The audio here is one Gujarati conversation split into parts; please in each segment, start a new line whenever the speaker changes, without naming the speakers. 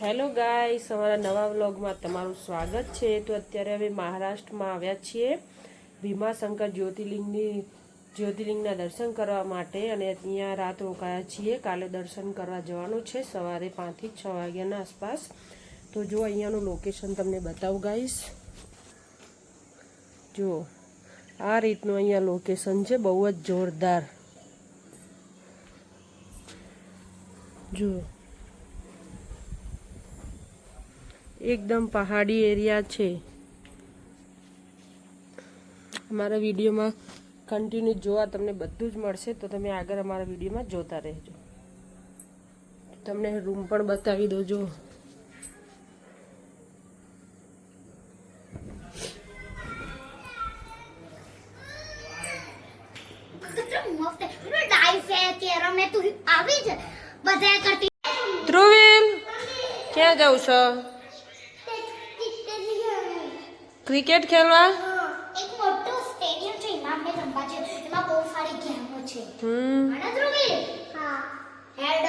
હેલો ગાઈસ, અમારા નવા વ્લોગમાં તમારું સ્વાગત છે। તો અત્યારે અમે મહારાષ્ટ્રમાં આવ્યા છીએ ભીમાશંકર જ્યોતિર્લિંગના દર્શન કરવા માટે અને અહીંયા રાત રોકાયા છીએ। કાલે દર્શન કરવા જવાનું છે સવારે 5 થી 6 વાગ્યાના આસપાસ। તો જો અહીંયાનું લોકેશન તમને બતાવું ગાઈસ। જો આ રીતનું અહીંયા લોકેશન છે, બહુ જ જોરદાર। જો एकदम पहाड़ी एरिया है। हमारा वीडियो में कंटिन्यू जोवा तमने बधुज मळशे, तो तमे आगळ हमारा वीडियो में जोता रहेजो। तमने रूम पण बतावी दो। जो ध्रुवील क्या जाऊ छो? क्रिकेट खेलवा
एक मोटो स्टेडियम છે એમાં અમે રમવા છે, એમાં બહુ સારી ગેમો છે। આના ધ્રુવી હા હેડ।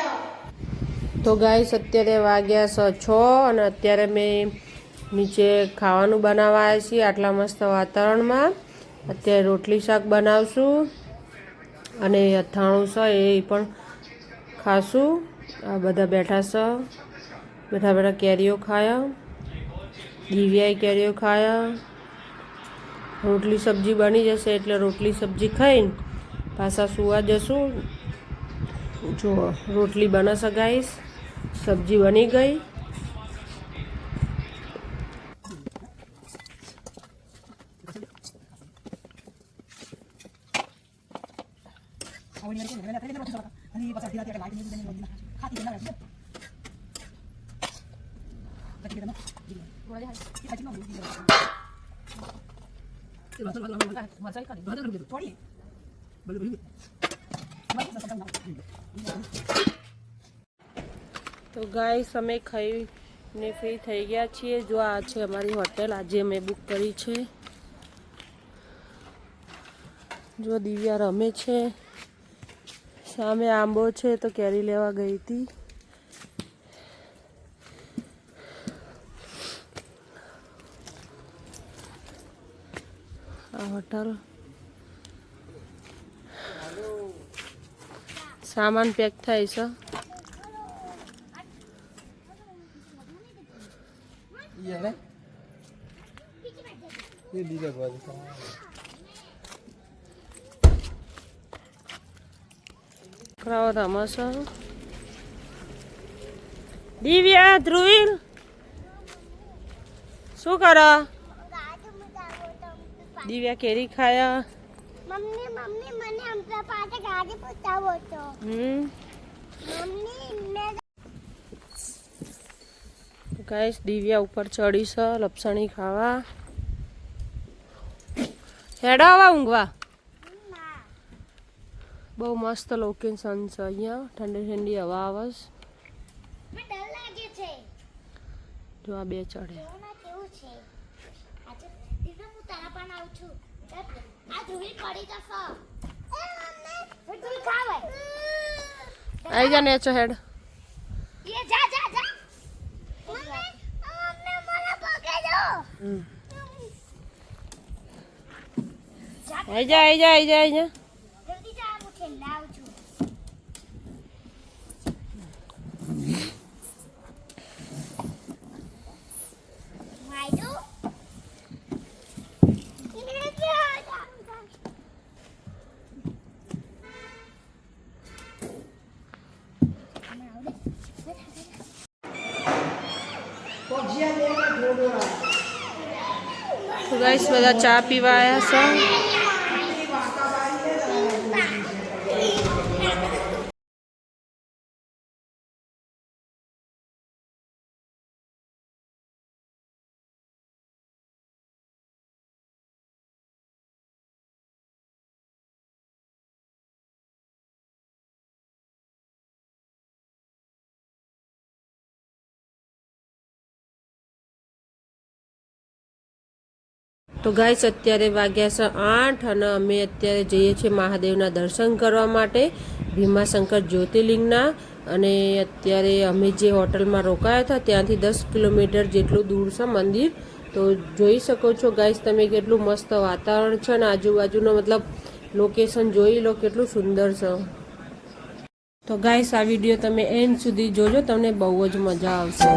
તો ગાઈસ અત્યારે વાગ્યા 6 અને અત્યારે મેં નીચે ખાવાનું બનાવવા આવ્યા છીએ આટલા મસ્ત વાતાવરણમાં। અત્યારે રોટલી શાક બનાવશું અને અથાણું છે એ પણ ખાશું। આ બધા બેઠા છે, બેઠા બેઠા કેરીઓ ખાયા, દિવ્યાએ કેરીઓ ખાયા। રોટલી સબ્જી બની જશે એટલે રોટલી સબ્જી ખાઈને પાછા સુવા જશું। જો રોટલી બનશે ગાઈસ, સબ્જી બની ગઈ। तो गाइस અમે ખાઈને ફ્રી થઈ ગયા છીએ। જો આ છે અમારી હોટેલ, આજે મેં બુક કરી છે। જો દિવ્યા રમે છે, સામે આંબો છે તો કેરી લેવા ગઈ હતી। આ હોટલ सामान पैक થાય છે।
ये दीदा बात
છોકરાઓ રમે છે। દિવ્યા, ધ્રુવીલ શું કરો? દિવ્યા કેરી ખાયા।
મમ્મી મમ્મી મને આપણા પાસે ગાડી પૂછાવો તો। મમ્મી મે
ગાઈસ દિવ્યા ઉપર ચડી છે લપસણી ખાવા। હેડા આવા ઊંઘવા। બહુ મસ્ત લોકેશન છે અહીંયા, ઠંડી ઠંડી હવા આવે છે।
મને ડર લાગે છે।
જો આ બે ચડે।
એમાં કેવું છે આજે દીદી હું તારા પણ આવું છું। આ ધ્રુવી પડી જશે। એ મમ્મી ધ્રુવી ખાવે
આવી જા નેચો હેડ।
એ જા જા જા મમ્મી મમ્મી મને પકડો।
આવી જા આવી જા આવી જા આવી જા।
જલ્દી જા, હું ખેલવા આવું છું। વાયડો
તો ગાઈસ બધા ચા પીવા આવ્યા છે। तो गाइस અત્યારે વાગ્યા છે 8 અને અમે અત્યારે જઈએ છીએ મહાદેવના દર્શન કરવા માટે ભીમાશંકર જ્યોતિર્લિંગના। અને અત્યારે અમે જે હોટલમાં રોકાયા હતા ત્યાંથી 10 કિલોમીટર જેટલું દૂર છે મંદિર. તો જોઈ શકો છો ગાઈસ તમે કેટલું મસ્ત વાતાવરણ છે અને આજુબાજુનો મતલબ લોકેશન જોઈ લો કેટલું સુંદર છે. તો ગાઈસ આ વિડીયો તમે એન્ડ સુધી જોજો, તમને બહુ જ મજા આવશે.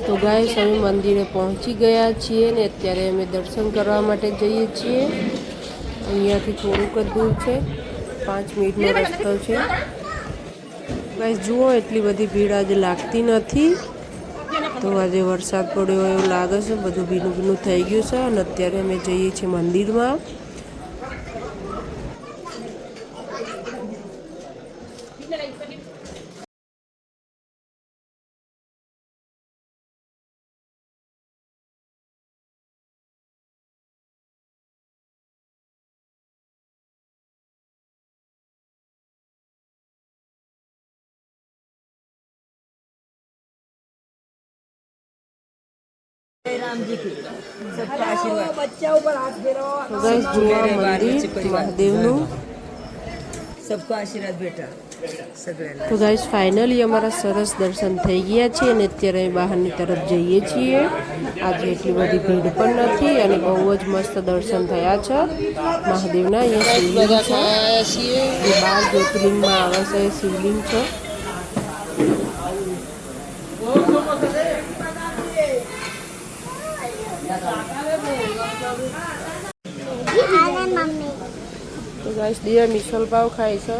તો ગાઈસ અમે મંદિરે પહોંચી ગયા છીએ ને અત્યારે અમે દર્શન કરવા માટે જઈએ છીએ. અહીંયાથી થોડુંક જ દૂર છે, 5 મિનિટનો રસ્તો છે. ગાઈસ જુઓ એટલી બધી ભીડ આજે લાગતી નથી. તો આજે વરસાદ પડ્યો એવું લાગે છે, બધું ભીનું ભીનું થઈ ગયું છે અને અત્યારે અમે જઈએ છીએ મંદિરમાં. તો ગાઈસ જુઓ મંદિર મહાદેવનું.
सबको आशीर्वाद बेटा सगळ्यांना.
તો ગાઈસ ફાઇનલી અમારા સરસ દર્શન થઈ ગયા છે અને અત્યારે બહારની તરફ જઈએ છીએ. આજે એટલી બધી ભીડ પણ નથી અને બહુ જ મસ્ત દર્શન થયા છે મહાદેવના. અહીંયા શિવલિંગ છે, જે 12 જ્યોતિર્લિંગમાં આવે છે એ શિવલિંગ છે.
મમ્મી
તો ગાઈસ દિયા મિસલ પાવ ખાય છે.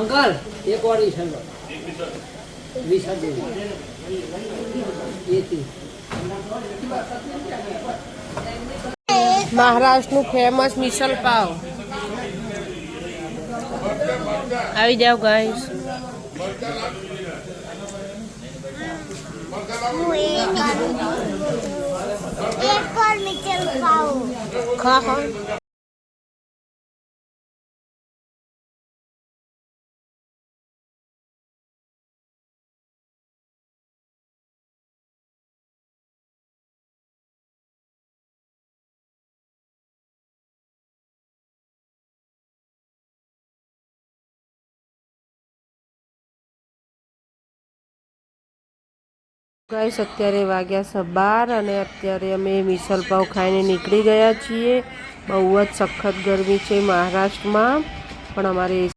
अंकल एक और
મહારાષ્ટ્રનું ફેમસ મિસલ પાવ. આવી જાવ ગાઈસ.
હું એક और मिचल पाव
ખા ખા. ગાઈસ અત્યારે વાગ્યા છે 12 અને અત્યારે અમે મિસલ પાવ ખાઈને નીકળી ગયા છીએ. બહુ જ સખત ગરમી છે મહારાષ્ટ્રમાં, પણ અમારે